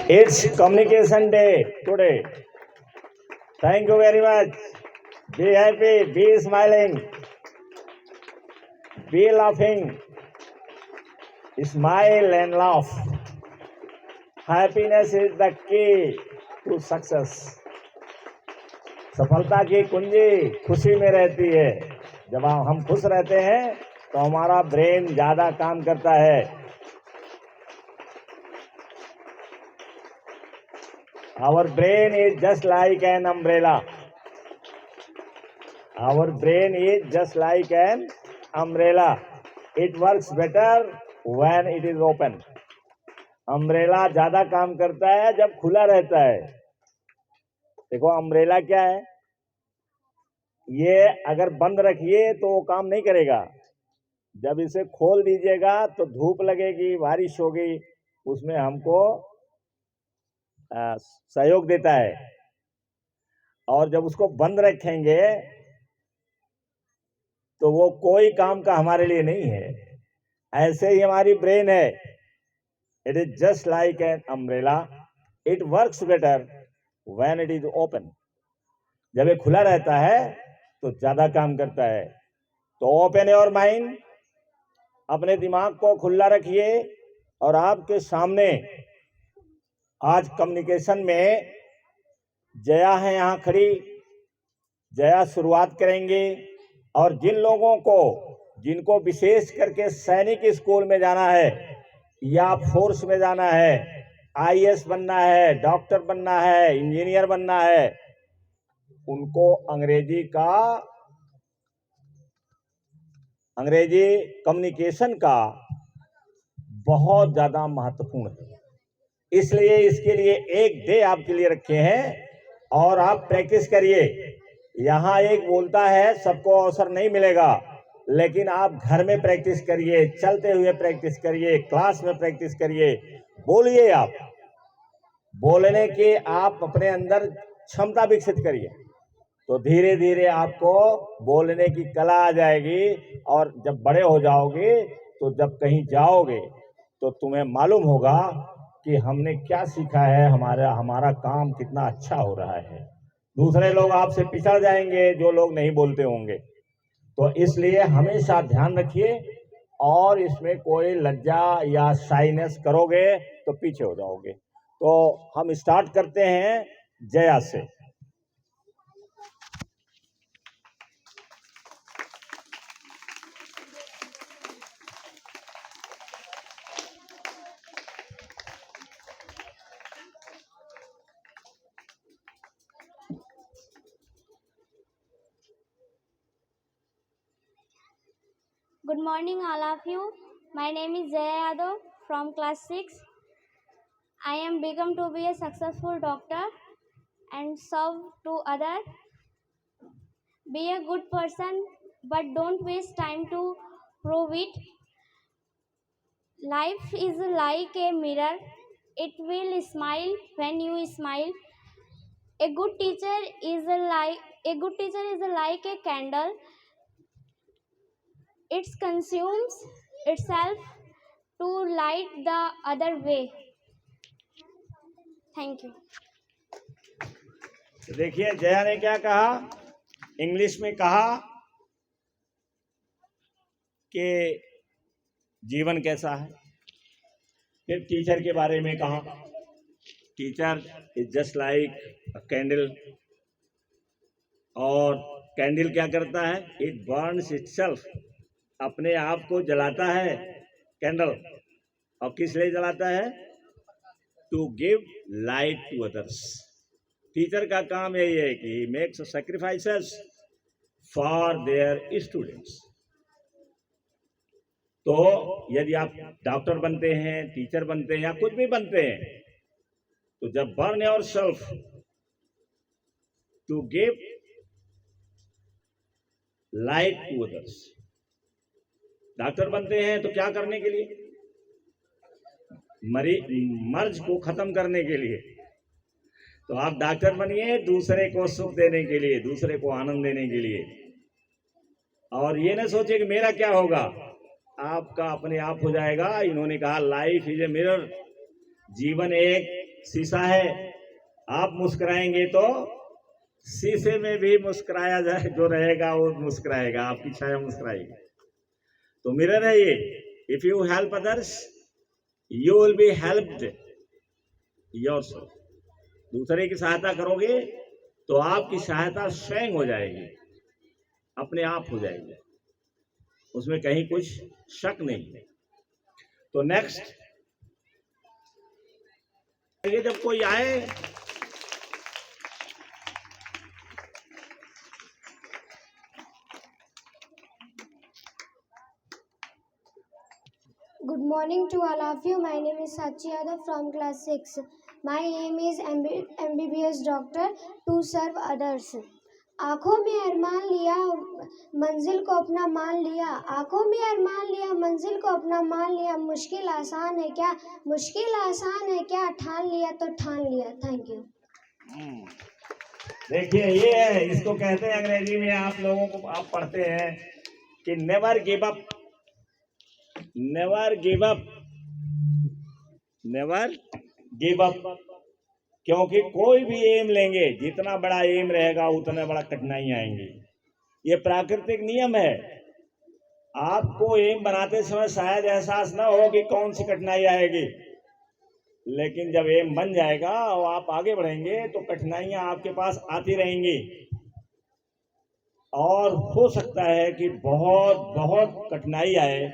It's Communication Day today. Thank you very much. Be happy, be smiling, be laughing. Smile and laugh. Happiness is the key to success. सफलता की कुंजी खुशी में रहती है. जब हम खुश रहते हैं तो हमारा ब्रेन ज्यादा काम करता है. Our brain is just like an umbrella. Our brain is just like an umbrella. It works better when it is open. Umbrella ज्यादा काम करता है जब खुला रहता है. देखो अम्ब्रेला क्या है, ये अगर बंद रखिए तो वो काम नहीं करेगा. जब इसे खोल दीजिएगा तो धूप लगेगी, बारिश होगी, उसमें हमको सहयोग देता है. और जब उसको बंद रखेंगे तो वो कोई काम का हमारे लिए नहीं है. ऐसे ही हमारी ब्रेन है. It is just like an umbrella. It works better when it is open. जब ये खुला रहता है तो ज्यादा काम करता है. तो ओपन योर माइंड, अपने दिमाग को खुला रखिए. और आपके सामने आज कम्युनिकेशन में जया है यहाँ खड़ी. जया शुरुआत करेंगे. और जिन लोगों को, जिनको विशेष करके सैनिक स्कूल में जाना है या फोर्स में जाना है, आईएएस बनना है, डॉक्टर बनना है, इंजीनियर बनना है, उनको अंग्रेजी कम्युनिकेशन का बहुत ज्यादा महत्वपूर्ण है. इसलिए इसके लिए एक डे आपके लिए रखे हैं और आप प्रैक्टिस करिए. यहाँ एक बोलता है सबको अवसर नहीं मिलेगा, लेकिन आप घर में प्रैक्टिस करिए, चलते हुए प्रैक्टिस करिए, क्लास में प्रैक्टिस करिए. बोलिए, आप बोलने के आप अपने अंदर क्षमता विकसित करिए तो धीरे धीरे आपको बोलने की कला आ जाएगी. और जब बड़े हो जाओगे तो जब कहीं जाओगे तो तुम्हें मालूम होगा कि हमने क्या सीखा है, हमारा काम कितना अच्छा हो रहा है. दूसरे लोग आपसे पिछड़ जाएंगे जो लोग नहीं बोलते होंगे. तो इसलिए हमेशा ध्यान रखिए. और इसमें कोई लज्जा या शाइनेस करोगे तो पीछे हो जाओगे. तो हम स्टार्ट करते हैं जया से. Good morning, all of you. My name is Jaya Yadav from class 6. I am become to be a successful doctor and serve to others. Be a good person, but don't waste time to prove it. Life is like a mirror. It will smile when you smile. A good teacher is like a candle. It consumes itself to light the other way. Thank you. देखिए जया ने क्या कहा, English में कहा कि जीवन कैसा है. फिर टीचर के बारे में कहा, teacher is just like a candle. और कैंडल क्या करता है, इट बर्न्स इटसेल्फ, अपने आप को जलाता है कैंडल. और किस लिए जलाता है, to give light to others. Teacher का काम यही है कि makes sacrifices for their students. तो यदि आप डॉक्टर बनते हैं, टीचर बनते हैं या कुछ भी बनते हैं, तो जब burn yourself to give light to others. Doctor बनते हैं तो क्या करने के लिए, मर्ज को खत्म करने के लिए. तो आप डॉक्टर बनिए दूसरे को सुख देने के लिए, दूसरे को आनंद देने के लिए. और ये ना सोचे कि मेरा क्या होगा, आपका अपने आप हो जाएगा. इन्होंने कहा लाइफ इज ए मिरर. जीवन एक शीशा है, आप मुस्कुराएंगे तो शीशे में भी मुस्कुराया जाए, जो रहेगा वो मुस्कुराएगा, आपकी छाया मुस्कुराएगी। तो मिरर है ये। If you help others you will be helped yourself. दूसरे की सहायता करोगे तो आपकी सहायता स्वयं हो जाएगी, अपने आप हो जाएगी, उसमें कहीं कुछ शक नहीं है। तो नेक्स्ट, ये जब कोई आए Good morning to all of you. My name is Sachi Yadav from class 6. My aim is MBBS doctor to serve others. आंखों में अरमान लिया, मंजिल को अपना मान लिया। आंखों में अरमान लिया, मंजिल को अपना मान लिया। मुश्किल आसान है क्या, मुश्किल आसान है क्या, ठान लिया तो ठान लिया। Thank you. देखिए ये है, इसको कहते हैं अंग्रेजी में, आप लोगों को आप पढ़ते हैं कि never give up, never give up, never give up. क्योंकि कोई भी एम लेंगे, जितना बड़ा एम रहेगा उतना बड़ा कठिनाई आएंगी। ये प्राकृतिक नियम है। आपको एम बनाते समय शायद एहसास ना हो कि कौन सी कठिनाई आएगी, लेकिन जब एम बन जाएगा और आप आगे बढ़ेंगे तो कठिनाइयां आपके पास आती रहेंगी। और हो सकता है कि बहुत बहुत कठिनाई आए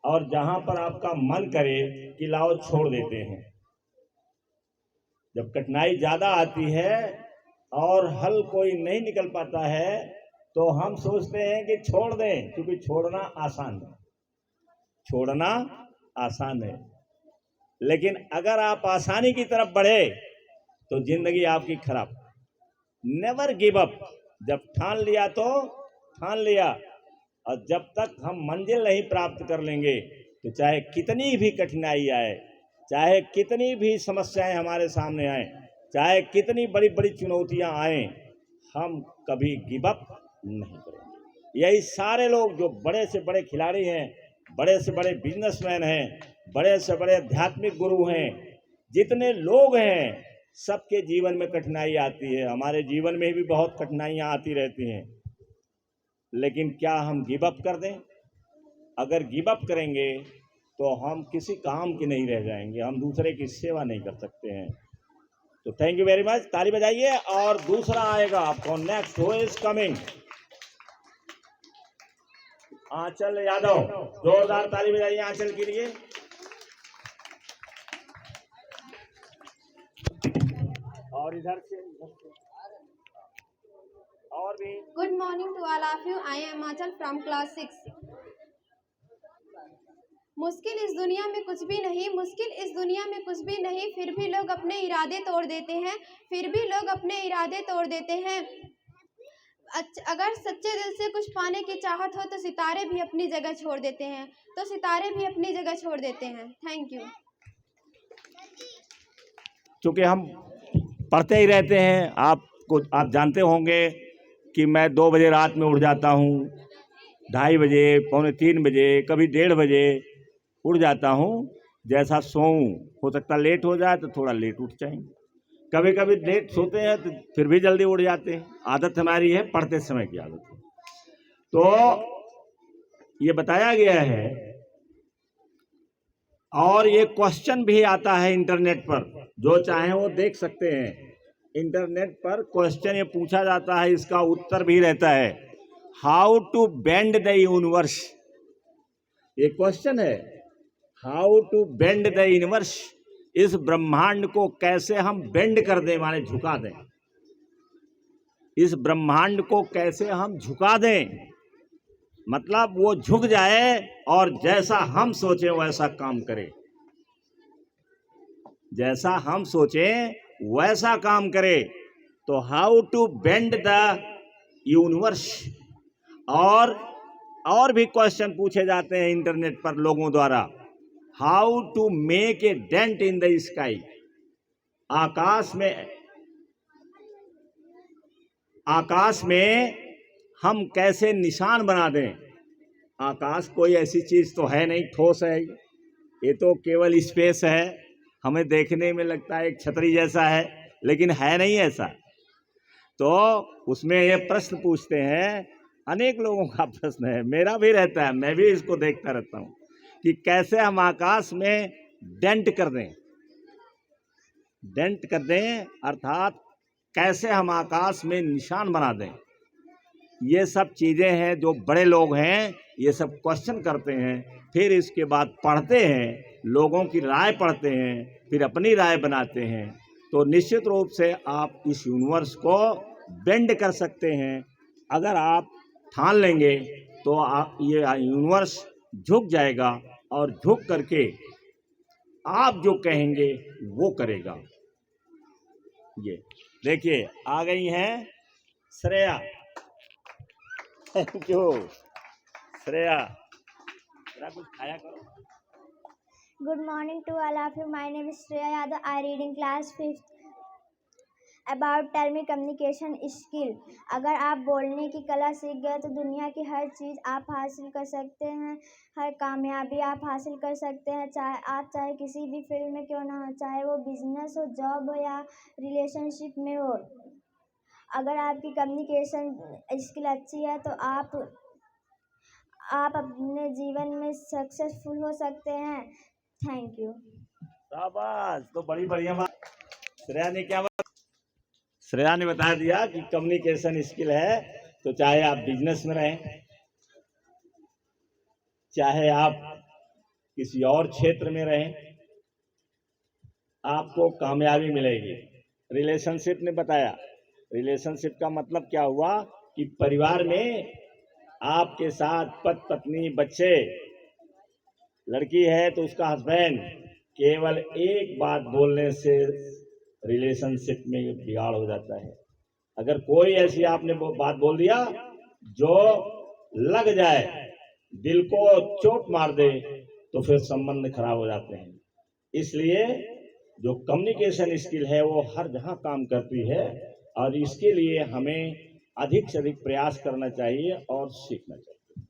और जहां पर आपका मन करे कि लाओ छोड़ देते हैं। जब कठिनाई ज्यादा आती है और हल कोई नहीं निकल पाता है तो हम सोचते हैं कि छोड़ दें, क्योंकि छोड़ना आसान है, छोड़ना आसान है। लेकिन अगर आप आसानी की तरफ बढ़े तो जिंदगी आपकी खराब। Never give up. जब ठान लिया तो ठान लिया, और जब तक हम मंजिल नहीं प्राप्त कर लेंगे तो चाहे कितनी भी कठिनाई आए, चाहे कितनी भी समस्याएं हमारे सामने आए, चाहे कितनी बड़ी बड़ी चुनौतियां आए, हम कभी गिव अप नहीं करेंगे। यही सारे लोग जो बड़े से बड़े खिलाड़ी हैं, बड़े से बड़े बिजनेसमैन हैं, बड़े से बड़े आध्यात्मिक गुरु हैं, जितने लोग हैं, सबके जीवन में कठिनाई आती है। हमारे जीवन में भी बहुत कठिनाइयां आती रहती हैं, लेकिन क्या हम गिव अप कर दें? अगर गिव अप करेंगे तो हम किसी काम के नहीं रह जाएंगे, हम दूसरे की सेवा नहीं कर सकते हैं। तो थैंक यू वेरी मच, ताली बजाइए। और दूसरा आएगा आपको नेक्स्ट, हु इज कमिंग? आंचल यादव, जोरदार ताली बजाइए आंचल के लिए। और इधर से और भी। Good morning to all of you. I am Achal from class 6. मुश्किल इस दुनिया में कुछ भी नहीं, मुश्किल इस दुनिया में कुछ भी नहीं, फिर भी लोग अपने इरादे तोड़ देते हैं, फिर भी लोग अपने इरादे तोड़ देते हैं। अगर सच्चे दिल से कुछ पाने की चाहत हो तो सितारे भी अपनी जगह छोड़ देते हैं, तो सितारे भी अपनी जगह छोड़ देते हैं। Thank you. चूँकि हम पढ़ते ही रहते हैं, आप जानते होंगे कि मैं 2 बजे रात में उठ जाता हूँ, 2:30 बजे, 2:45 बजे, कभी 1:30 बजे उठ जाता हूँ। जैसा सोऊं, हो सकता लेट हो जाए तो थोड़ा लेट उठ जाएंगे, कभी कभी लेट सोते हैं तो फिर भी जल्दी उठ जाते हैं। आदत हमारी है, पढ़ते समय की आदत है। तो ये बताया गया है, और ये क्वेश्चन भी आता है इंटरनेट पर, जो चाहे वो देख सकते हैं। इंटरनेट पर क्वेश्चन ये पूछा जाता है, इसका उत्तर भी रहता है, how to bend the universe. ये क्वेश्चन है, how to bend the universe. इस ब्रह्मांड को कैसे हम बेंड कर दें, माने झुका दें। इस ब्रह्मांड को कैसे हम झुका दें, मतलब वो झुक जाए और जैसा हम सोचें वैसा काम करे, जैसा हम सोचें वैसा काम करे। तो how to bend the universe. और भी क्वेश्चन पूछे जाते हैं इंटरनेट पर लोगों द्वारा, how to make a dent in the sky. आकाश में हम कैसे निशान बना दें। आकाश कोई ऐसी चीज तो है नहीं, ठोस है, ये तो केवल स्पेस है। हमें देखने में लगता है एक छतरी जैसा है, लेकिन है नहीं ऐसा। तो उसमें ये प्रश्न पूछते हैं, अनेक लोगों का प्रश्न है, मेरा भी रहता है, मैं भी इसको देखता रहता हूँ कि कैसे हम आकाश में डेंट कर दें, डेंट कर दें अर्थात कैसे हम आकाश में निशान बना दें। ये सब चीज़ें हैं जो बड़े लोग हैं ये सब क्वेश्चन करते हैं, फिर इसके बाद पढ़ते हैं, लोगों की राय पढ़ते हैं, फिर अपनी राय बनाते हैं। तो निश्चित रूप से आप इस यूनिवर्स को बेंड कर सकते हैं। अगर आप ठान लेंगे तो ये यूनिवर्स झुक जाएगा और झुक करके आप जो कहेंगे वो करेगा। ये देखिए आ गई हैं श्रेया। थैंक यू श्रेया, जरा कुछ खाया करो। Good morning to all of you. My name is Shreya Yadav. I read in class 5th. About tell me communication skill. अगर आप बोलने की कला सीख गए तो दुनिया की हर चीज़ आप हासिल कर सकते हैं, हर कामयाबी आप हासिल कर सकते हैं, चाहे किसी भी फील्ड में क्यों ना हो, चाहे वो बिजनेस हो, जॉब हो या रिलेशनशिप में हो। अगर आपकी कम्युनिकेशन स्किल अच्छी है तो आप अपने जीवन में सक्सेसफुल हो सकते हैं। Thank you. शाबाश, तो बड़ी बढ़िया बात श्रेया ने क्या बात, श्रेया ने बता दिया कि कम्युनिकेशन स्किल है तो चाहे आप बिजनेस में रहें, चाहे आप किसी और क्षेत्र में रहें, आपको कामयाबी मिलेगी। रिलेशनशिप ने बताया, रिलेशनशिप का मतलब क्या हुआ कि परिवार में आपके साथ पति पत्नी बच्चे, लड़की है तो उसका हस्बैंड, केवल एक बात बोलने से रिलेशनशिप में बिगाड़ हो जाता है। अगर कोई ऐसी आपने बात बोल दिया जो लग जाए, दिल को चोट मार दे, तो फिर संबंध खराब हो जाते हैं। इसलिए जो कम्युनिकेशन स्किल है वो हर जगह काम करती है और इसके लिए हमें अधिक से अधिक प्रयास करना चाहिए और सीखना चाहिए।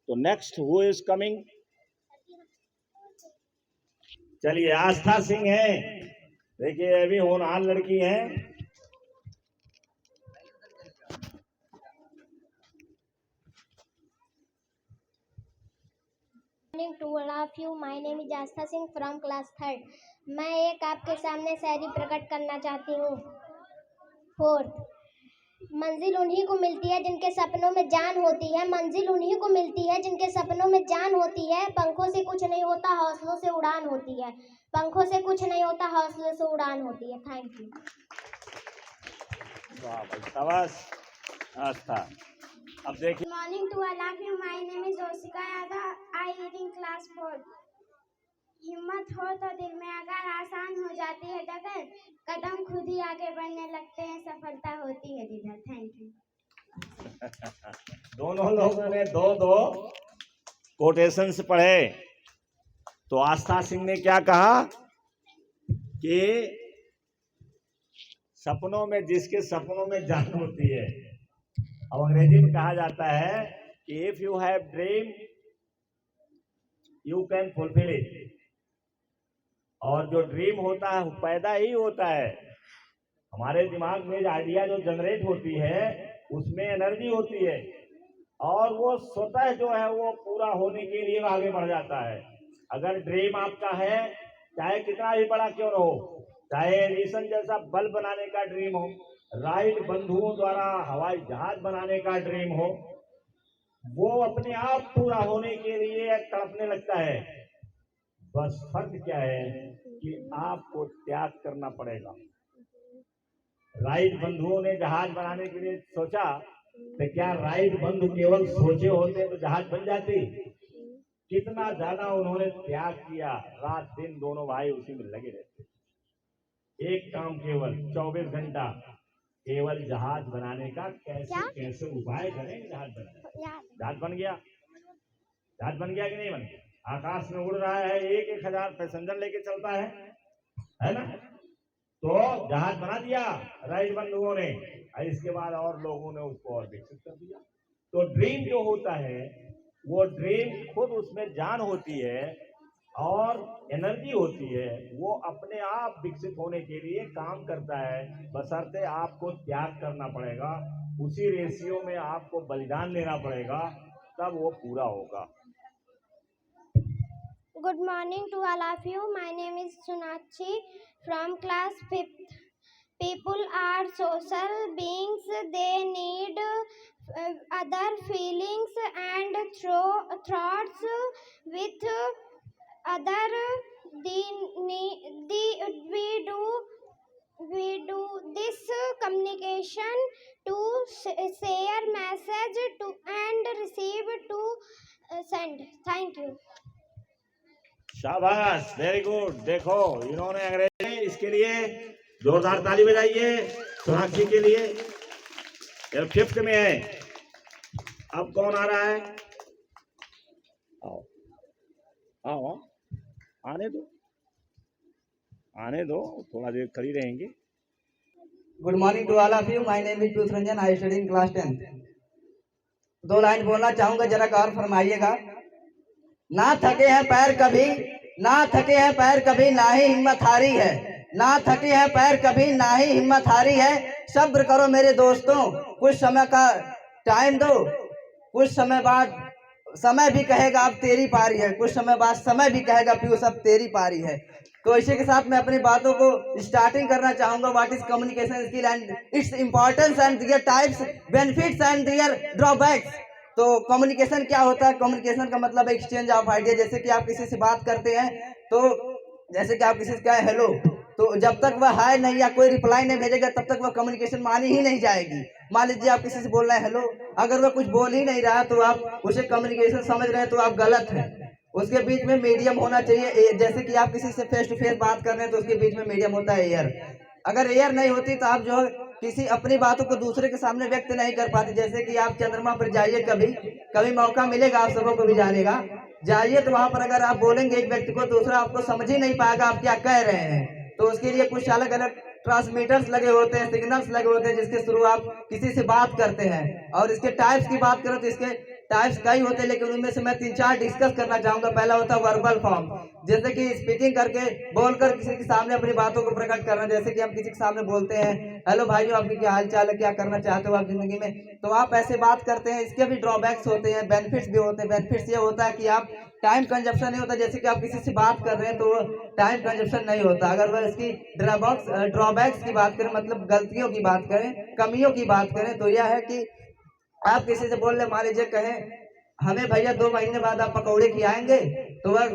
तो नेक्स्ट हु इज कमिंग? चलिए आस्था सिंह है, देखिए अभी होनहार लड़की है। To all of you, my name is Astha Singh from class 3rd. मैं एक आपके सामने शायरी प्रकट करना चाहती हूँ। 4th, मंजिल उन्हीं को मिलती है जिनके सपनों में जान होती है, मंजिल उन्हीं को मिलती है जिनके सपनों में जान होती है, पंखों से कुछ नहीं होता हौसलों से उड़ान होती है, पंखों से कुछ नहीं होता हौसलों से उड़ान होती है। Thank you. वाह भाई, शाबाश आस्था। अब देखिए, Good morning to all of you. My name is Osika Yadav. I read in class 4. हिम्मत हो तो दिल में अगर आसान हो जाती है डगर, कदम खुद ही आगे बढ़ने लगते हैं, सफलता होती है जिधर। Thank you. दोनों लोगों ने दो कोटेशंस पढ़े। तो आस्था सिंह ने क्या कहा कि सपनों में, जिसके सपनों में जान होती है, अब अंग्रेजी में कहा जाता है कि if you have dream you can fulfil it. और जो ड्रीम होता है वो पैदा ही होता है। हमारे दिमाग में जो आइडिया जो जनरेट होती है उसमें एनर्जी होती है और वो स्वतः जो है वो पूरा होने के लिए आगे बढ़ जाता है। अगर ड्रीम आपका है, चाहे कितना भी बड़ा क्यों न हो, चाहे एडिसन जैसा बल्ब बनाने का ड्रीम हो, राइट बंधुओं द्वारा हवाई जहाज बनाने का ड्रीम हो, वो अपने आप पूरा होने के लिए तड़पने लगता है। बस फर्क क्या है कि आपको त्याग करना पड़ेगा। राइट बंधुओं ने जहाज बनाने के लिए सोचा, तो क्या राइट बंधु केवल सोचे होते तो जहाज बन जाती? कितना ज्यादा उन्होंने त्याग किया, रात दिन दोनों भाई उसी में लगे रहते। एक काम केवल 24 घंटा, केवल जहाज बनाने का कैसे उपाय करें, जहाज बन गया। जहाज बन गया कि नहीं बन गया? आकाश में उड़ रहा है, 1,000 पैसेंजर लेके चलता है ना? तो जहाज बना दिया राइट बंधुओं ने, और इसके बाद और लोगों ने उसको और विकसित कर दिया। तो ड्रीम जो होता है वो ड्रीम खुद उसमें जान होती है और एनर्जी होती है वो अपने आप विकसित होने के लिए काम करता है, बशर्ते आपको त्याग करना पड़ेगा, उसी रेशियो में आपको बलिदान लेना पड़ेगा, तब वो पूरा होगा। Good morning to all of you. My name is Sunakshi from class 5th. People are social beings. They need other feelings and thoughts with other. We do this communication to share message to and receive to send. Thank you. शाबाश, very good. देखो इन्होंने अंग्रेजी, इसके लिए जोरदार ताली बजाइए सोनाक्षी के लिए। ये 5th में है। अब कौन आ रहा है? आओ आओ, आने दो, थोड़ा देर खड़ी रहेंगे। Good morning to all of you. My name is Piyush Ranjan. I study in class 10th। 2 line बोलना चाहूंगा, जरा गौर फरमाइएगा। ना थके हैं पैर कभी, ना थके हैं पैर कभी, ना ही हिम्मत हारी है। ना थके हैं पैर कभी, ना ही हिम्मत हारी है। सब्र करो मेरे दोस्तों, कुछ समय का टाइम दो, कुछ समय बाद समय भी कहेगा अब तेरी पारी है। कुछ समय बाद समय भी कहेगा पीयूष अब तेरी पारी है। तो इसी के साथ मैं अपनी बातों को स्टार्टिंग करना चाहूंगा। What is communication skill and its importance and their types, benefits and their drawbacks. तो कम्युनिकेशन क्या होता है? कम्युनिकेशन का मतलब एक्सचेंज ऑफ आइडिया। जैसे कि आप किसी से बात करते हैं, तो जैसे कि आप किसी से कहें हेलो, तो जब तक वह हाय नहीं या कोई रिप्लाई नहीं भेजेगा तब तक वह कम्युनिकेशन मानी ही नहीं जाएगी। मान लीजिए आप किसी से बोल रहे हैं हेलो, अगर वह कुछ बोल ही नहीं रहा तो आप उसे कम्युनिकेशन समझ रहे हैं, तो आप गलत हैं। उसके बीच में मीडियम होना चाहिए। जैसे कि आप किसी से फेस टू फेस बात कर रहे हैं तो उसके बीच में मीडियम होता है एयर। अगर एयर नहीं होती तो आप जो किसी अपनी बातों को दूसरे के सामने व्यक्त नहीं कर पाते। जैसे कि आप चंद्रमा पर जाइए, कभी मौका मिलेगा आप सबों को भी जाने का, जाइए तो वहां पर अगर आप बोलेंगे एक व्यक्ति को, दूसरा आपको समझ ही नहीं पाएगा आप क्या कह रहे हैं। तो उसके लिए कुछ अलग अलग ट्रांसमीटर्स लगे होते हैं, सिग्नल्स लगे होते हैं, जिसके थ्रू आप किसी से बात करते हैं। और इसके टाइप्स की बात करें तो इसके टाइप्स कई होते हैं, लेकिन उनमें से मैं 3-4 डिस्कस करना चाहूंगा। पहला होता है वर्बल फॉर्म, जैसे कि स्पीकिंग करके बोलकर किसी के सामने अपनी बातों को प्रकट करना। जैसे कि हम किसी के सामने बोलते हैं हेलो भाइयों, आपकी क्या हाल चाल है, क्या करना चाहते हो आप जिंदगी में, तो आप ऐसे बात करते हैं। इसके भी ड्रॉबैक्स होते हैं, बेनिफिट्स भी होते हैं। बेनिफिट्स ये होता है कि आप टाइम कंजप्शन नहीं होता। जैसे कि आप किसी से बात कर रहे हैं तो टाइम कंजप्शन नहीं होता। अगर वह इसकी ड्रॉबैक्स की बात करें, मतलब गलतियों की बात करें, कमियों की बात करें, तो यह है कि आप किसी से बोल रहे, मान लीजिए कहें हमें भैया 2 महीने बाद आप पकौड़े खिलाएंगे, तो वह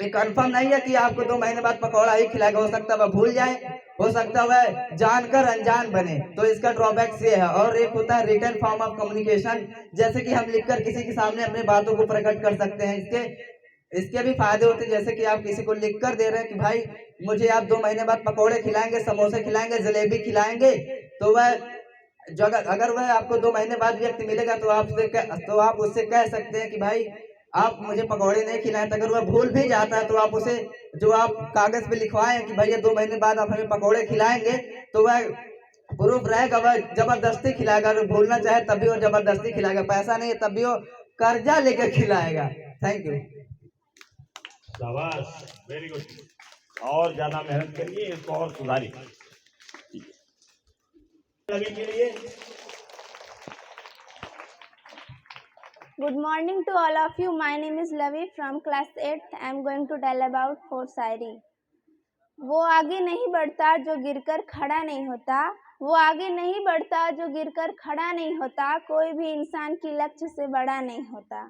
कंफर्म नहीं है कि आपको 2 महीने बाद पकौड़ा ही खिलाएगा। हो सकता है वह भूल जाए, हो सकता है वह जानकर अनजान बने। तो इसका ड्रॉबैक्स ये है। और एक होता है रिटन फॉर्म ऑफ कम्युनिकेशन, जैसे कि हम लिखकर किसी के सामने अपनी बातों को प्रकट कर सकते हैं। इसके भी फायदे होते हैं। जैसे कि आप किसी को लिख कर दे रहे हैं कि भाई मुझे आप 2 महीने बाद पकौड़े खिलाएंगे, समोसे खिलाएंगे, जलेबी खिलाएंगे, तो वह जो अगर वह आपको 2 महीने बाद व्यक्ति मिलेगा तो आप उससे कह सकते हैं कि भाई आप मुझे पकौड़े नहीं खिलाएं। तो अगर वह भूल भी जाता है तो आप उसे जो आप कागज पे लिखवाए कि भैया 2 महीने बाद आप हमें पकौड़े खिलाएंगे, तो वह प्रूफ रहेगा। वह जबरदस्ती खिलाएगा, अगर भूलना चाहे तब भी वो जबरदस्ती खिलाएगा, पैसा नहीं है तब भी वो कर्जा लेकर खिलाएगा। Thank you. शाबाश, वेरी गुड। और ज्यादा मेहनत करिए, इसको और सुधारिए के लिए। Good morning to all of you. My name is Lavi from class 8th. I am going to tell about 4 शायरी। वो आगे नहीं बढ़ता जो गिरकर खड़ा नहीं होता, वो आगे नहीं बढ़ता जो गिरकर खड़ा नहीं होता, कोई भी इंसान की लक्ष्य से बड़ा नहीं होता।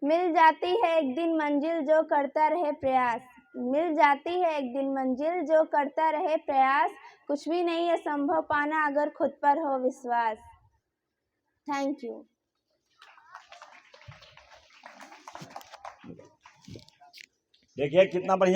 मिल जाती है एक दिन मंजिल जो करता रहे प्रयास, मिल जाती है एक दिन मंजिल जो करता रहे प्रयास, कुछ भी नहीं है संभव पाना अगर खुद पर हो विश्वास। Thank you. देखिए कितना बढ़िया